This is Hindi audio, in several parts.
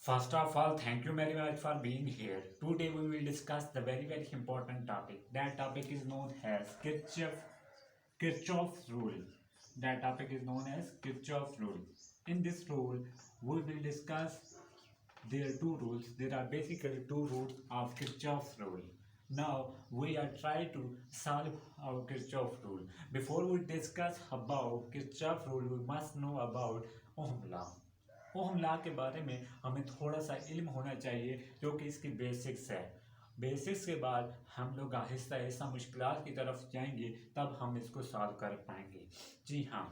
First of all, thank you very much for being here. Today we will discuss the very important topic. That topic is known as Kirchhoff's rule. That topic is known as Kirchhoff's rule. In this rule, we will discuss there are two rules. There are basically two rules of Kirchhoff's rule. Now we are trying to solve our Kirchhoff rule. Before we discuss about Kirchhoff rule, we must know about Ohm law. Ohm law के बारे में हमें थोड़ा सा इल्म होना चाहिए जो कि इसकी बेसिक्स है। बेसिक्स के बाद हम लोग आहिस्ता आहिस्ता मुश्किलात की तरफ जाएंगे, तब हम इसको सॉल्व कर पाएंगे। जी हाँ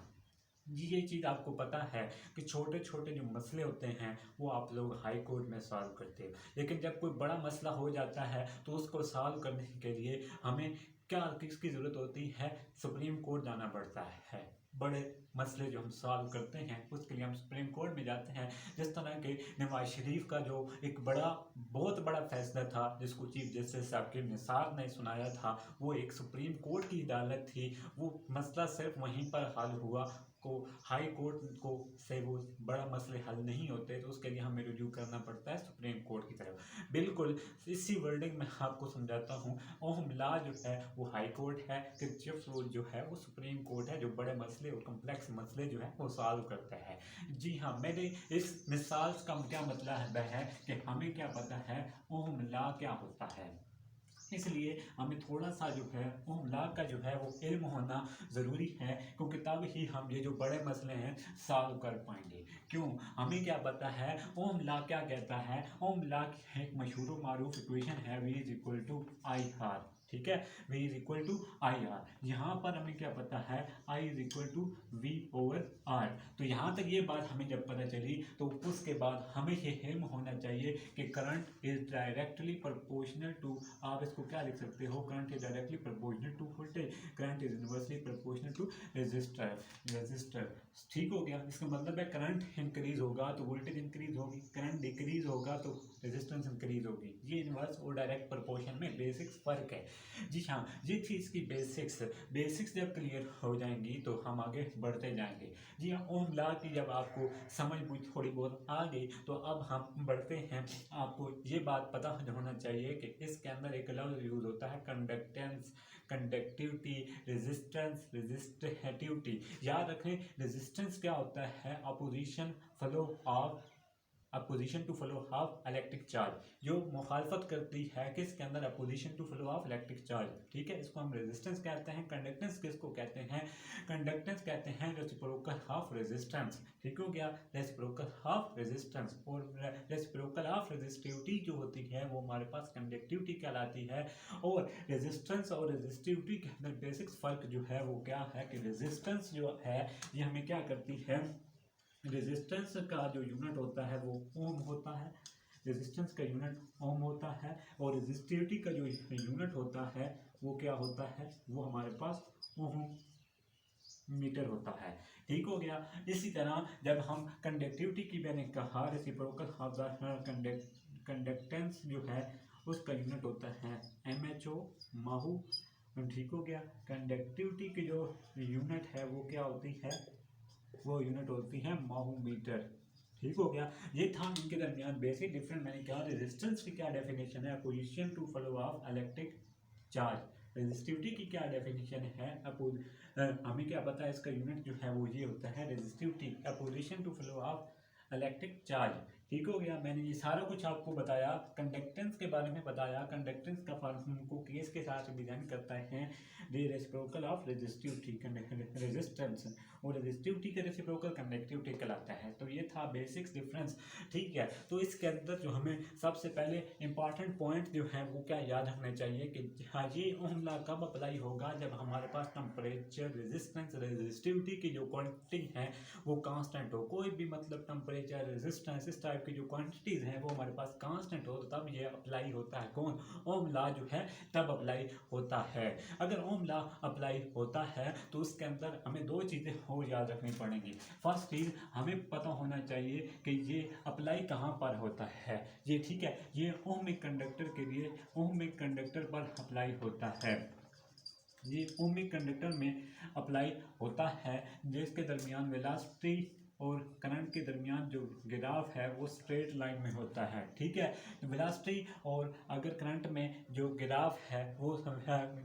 जी, ये चीज़ आपको पता है कि छोटे छोटे जो मसले होते हैं वो आप लोग हाई कोर्ट में सॉल्व करते हो, लेकिन जब कोई बड़ा मसला हो जाता है तो उसको सॉल्व करने के लिए हमें किसकी ज़रूरत होती है? सुप्रीम कोर्ट जाना पड़ता है। बड़े मसले जो हम सॉल्व करते हैं उसके लिए हम सुप्रीम कोर्ट में जाते हैं। जिस तरह के नवाज शरीफ का जो एक बहुत बड़ा फैसला था जिसको चीफ जस्टिस साहब के निसार ने सुनाया था, वो एक सुप्रीम कोर्ट की अदालत थी। वो मसला सिर्फ वहीं पर हल हुआ को हाई कोर्ट को से वो बड़ा मसले हल नहीं होते, तो उसके लिए हमें रुजू करना पड़ता है सुप्रीम कोर्ट की तरफ। बिल्कुल इसी वर्डिंग में आपको समझाता हूँ। ओहम लॉ जो है वो हाई कोर्ट है, किरचॉफ रूल जो है वो सुप्रीम कोर्ट है, जो बड़े मसले और कम्प्लेक्स मसले जो है वो सॉल्व करता है। जी हाँ, मेरे इस मिसाल का क्या मतलब है कि हमें क्या पता है ओहम लॉ क्या होता है, इसलिए हमें थोड़ा सा जो है ओम लॉ का जो है वो इल्म होना ज़रूरी है, क्योंकि तब ही हम ये जो बड़े मसले हैं सॉल्व कर पाएंगे। क्यों? हमें क्या पता है ओम लॉ क्या कहता है? ओम लॉ की एक मशहूर मारूफ इक्वेशन है V is equal to I R. ठीक है, V is equal to I R. यहाँ पर हमें क्या पता है? I is equal to V over R। तो यहाँ तक ये बात हमें जब पता चली तो उसके बाद हमें ये इल्म होना चाहिए कि current is directly proportional to, आप इसको क्या लिख सकते हो? Current is directly proportional to voltage, current is inversely proportional to resistor. ठीक हो गया? इसका मतलब है करंट इंक्रीज होगा तो वोल्टेज इंक्रीज होगी, करंट डिक्रीज होगा तो रेजिस्टेंस इंक्रीज होगी। ये इनवर्स और डायरेक्ट प्रोपोर्शन में बेसिक्स फर्क है। जी हाँ, ये चीज़ की बेसिक्स जब क्लियर हो जाएंगी तो हम आगे बढ़ते जाएंगे। जी हाँ, ओम लॉ की जब आपको समझ थोड़ी बहुत आ गई तो अब हम बढ़ते हैं। आपको ये बात पता होना चाहिए कि इसके अंदर एक लफ्ज़ यूज होता है कंडक्टेंस, कंडक्टिविटी, रेजिस्टेंस, रेजिस्टिविटी। याद रखें, रेजिस्टेंस क्या होता है? Opposition to flow of electric charge, जो मुखालफत करती है किसके अंदर? Opposition to flow of electric charge. ठीक है, इसको हम रेजिस्टेंस कहते हैं। कंडक्टेंस किसको कहते हैं? कंडक्टेंस कहते हैं रेसिप्रोकल ऑफ रेजिस्टेंस। ठीक हो गया? Reciprocal of resistance. और रेसिप्रोकल ऑफ रेजिस्टिविटी जो होती है वो हमारे पास कंडक्टिविटी कहलाती है। और रेजिस्टेंस और रेजिस्टिविटी के अंदर बेसिक फर्क जो है वो क्या है कि रेजिस्टेंस जो है ये हमें क्या करती है? रेजिस्टेंस का जो यूनिट होता है वो ओम होता है, रेजिस्टेंस का यूनिट ओम होता है। और रेजिस्टिविटी का जो यूनिट होता है वो क्या होता है? वो हमारे पास ओम मीटर होता है। ठीक हो गया? इसी तरह जब हम कंडक्टिविटी की मैंने कहा, रेसिप्रोकल ऑफ द कंडक्टेंस जो है उसका यूनिट होता है MHO, माहू। ठीक हो गया? कंडक्टिविटी की जो यूनिट है वो क्या होती है? वो यूनिट होती है माहू मीटर। ठीक हो गया? ये था इनके दरमियान बेसिक डिफरेंस। मैंने कहा रेजिस्टेंस की क्या डेफिनेशन है? Opposition to flow of electric charge. Resistivity की क्या डेफिनेशन है? हमें क्या पता है इसका यूनिट जो है वो ये होता है resistivity, opposition to flow of electric charge. ठीक हो गया? मैंने ये सारा कुछ आपको बताया, कंडक्टेंस के बारे में बताया। कंडक्टेंस का फॉर्मूला को केस के साथ डिजाइन करता है the reciprocal of resistivity, resistance, और रेजिस्टिविटी का रेसिप्रोकल कंडक्टिविटी कहलाता है। तो ये था बेसिक्स डिफरेंस। ठीक है? तो इसके अंदर जो हमें सबसे पहले इंपॉर्टेंट पॉइंट जो है वो क्या याद रखना चाहिए कि हाँ, ये ओम लॉ कब अप्लाई होगा? जब हमारे पास टेम्परेचर, रेजिस्टेंस, रेजिस्टिविटी की जो क्वांटिटी है वो कांस्टेंट हो। कोई भी मतलब टेम्परेचर, रेजिस्टेंस, इस टाइप की जो क्वांटिटीज हैं वो हमारे पास कांस्टेंट हो, तो तब ये अप्लाई होता है। कौन? ओम लॉ जो है तब अप्लाई होता है। अगर ओम लॉ अप्लाई होता है तो उसके अंदर हमें दो चीज़ें और याद रखनी पड़ेंगी। फर्स्ट चीज़ हमें पता होना चाहिए कि ये अप्लाई कहाँ पर होता है। ये ठीक है, ये ओहमिक कंडक्टर के लिए ओहमिक कंडक्टर पर अप्लाई होता है। ये ओहमिक कंडक्टर में अप्लाई होता है जिसके दरमियान वेलोसिटी और करंट के दरमियान जो ग्राफ है वो स्ट्रेट लाइन में होता है, ठीक है। वेलोसिटी और अगर करंट में जो ग्राफ है वो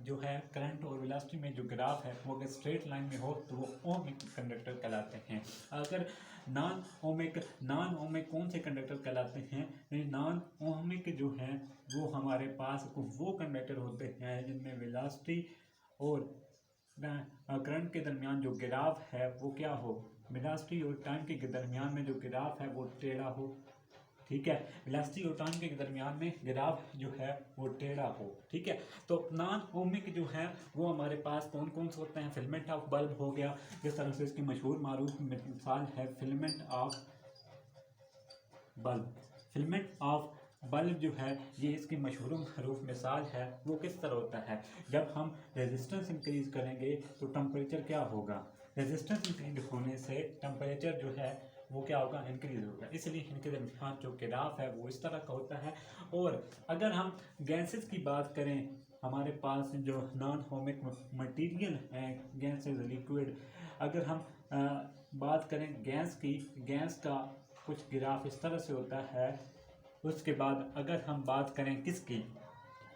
जो है करंट और वेलोसिटी में जो ग्राफ है वो अगर स्ट्रेट लाइन में हो तो वो ओमिक कंडक्टर कहलाते हैं। अगर नॉन ओमिक कौन से कंडक्टर कहलाते हैं? नॉन ओमिक जो है वो हमारे पास वो कंडक्टर होते हैं जिनमें वेलोसिटी और करंट के दरमियान जो ग्राफ है वो क्या हो, वेलोसिटी और टाइम के दरमियान में जो ग्राफ है वो टेढ़ा हो, ठीक है। वेलोसिटी और टाइम के दरमियान में ग्राफ जो है वो टेढ़ा हो, ठीक है। तो नॉन ओमिक जो है वो हमारे पास कौन कौन से होते हैं? फिलामेंट ऑफ बल्ब हो गया, जिस तरह से इसकी मशहूर मारूफ मिसाल है filament of bulb. Filament of bulb जो है ये इसकी मशहूर मारूफ मिसाल है। वो किस तरह होता है? जब हम रेजिस्टेंस इंक्रीज करेंगे तो टेम्परेचर क्या होगा? रेजिस्टेंस इंक्रीज होने से टेम्परेचर जो है वो क्या होगा? इंक्रीज होगा। इसलिए इनके दरमियान जो ग्राफ है वो इस तरह का होता है। और अगर हम गैसेस की बात करें, हमारे पास जो नॉन ओमिक मटेरियल है, गैसेस, लिक्विड, अगर हम बात करें गैस की, गैस का कुछ ग्राफ इस तरह से होता है। उसके बाद अगर हम बात करें किसकी,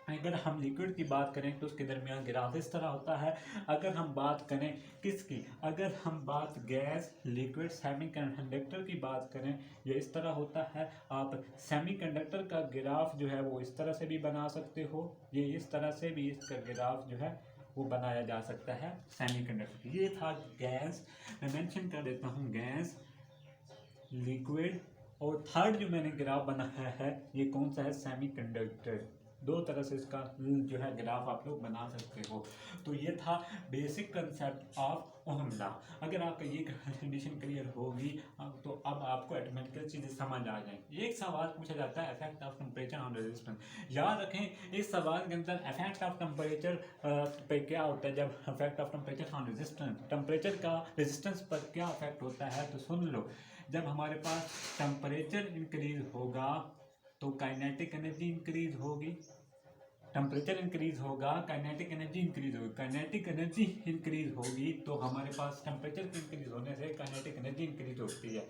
अगर हम लिक्विड की बात करें तो उसके दरमियान ग्राफ इस तरह होता है। अगर हम बात करें किसकी, अगर हम बात गैस, लिक्विड, सेमीकंडक्टर की बात करें, ये इस तरह होता है। आप सेमीकंडक्टर का ग्राफ जो है वो इस तरह से भी बना सकते हो, ये इस तरह से भी इसका ग्राफ जो है वो बनाया जा सकता है सेमीकंडक्टर। ये था गैस। मैं मेंशन कर देता हूँ गैस, लिक्विड, और थर्ड जो मैंने ग्राफ बनाया है ये कौन सा है? सेमीकंडक्टर। दो तरह से इसका जो है ग्राफ आप लोग बना सकते हो। तो ये था basic concept of ohm law. अगर आपका ये कंडीशन क्लियर होगी तो अब आपको ऑटोमेटिकल चीज़ें समझ आ जाएंगी। एक सवाल पूछा जाता है effect of temperature on resistance. याद रखें इस सवाल के अंदर इफेक्ट ऑफ टेम्परेचर पे क्या होता है। जब effect of temperature on resistance, temperature का रेजिस्टेंस पर क्या इफेक्ट होता है, तो सुन लो। जब हमारे पास टेम्परेचर इंक्रीज होगा तो काइनेटिक एनर्जी इंक्रीज होगी। टेम्परेचर इंक्रीज होगा, काइनेटिक एनर्जी इंक्रीज होगी। काइनेटिक एनर्जी इंक्रीज होगी तो हमारे पास टेम्परेचर इंक्रीज होने से काइनेटिक एनर्जी इंक्रीज होती है।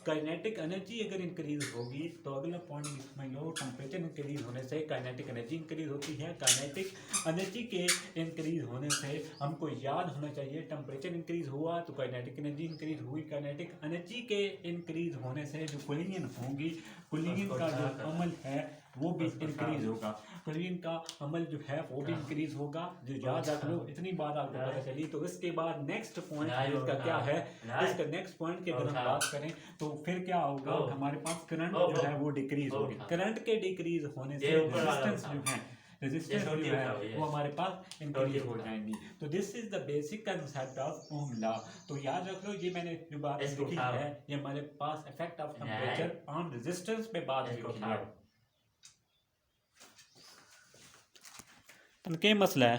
काइनेटिक एनर्जी अगर इंक्रीज होगी तो अगला पॉइंट समझ लो, टेम्परेचर इंक्रीज होने से काइनेटिक एनर्जी इंक्रीज होती है। काइनेटिक एनर्जी के इंक्रीज होने से हमको याद होना चाहिए टेम्परेचर इंक्रीज हुआ तो काइनेटिक एनर्जी इंक्रीज हुई। काइनेटिक एनर्जी के इंक्रीज होने से जो कूलिंग होगी, कूलिंग का जो अमल है वो भी इंक्रीज होगा। कूलिंग का अमल जो है वो भी इंक्रीज होगा। जो याद रख लो, इतनी बात आपको पता चली। तो इसके बाद नेक्स्ट पॉइंट इसका क्या है, इसका नेक्स्ट पॉइंट की अगर हम बात करें तो फिर क्या होगा, हमारे पास करंट जो है वो डिक्रीज होगी। करंट के डिक्रीज होने से रेजिस्टेंस जो है वो हमारे पास इंक्रीज हो जाएंगी। तो this is the basic concept of Ohm law. तो याद रख लो, ये मैंने जो बात लिखी है ये हमारे पास effect of temperature on resistance पे बात लिखी है। क्या मसला है?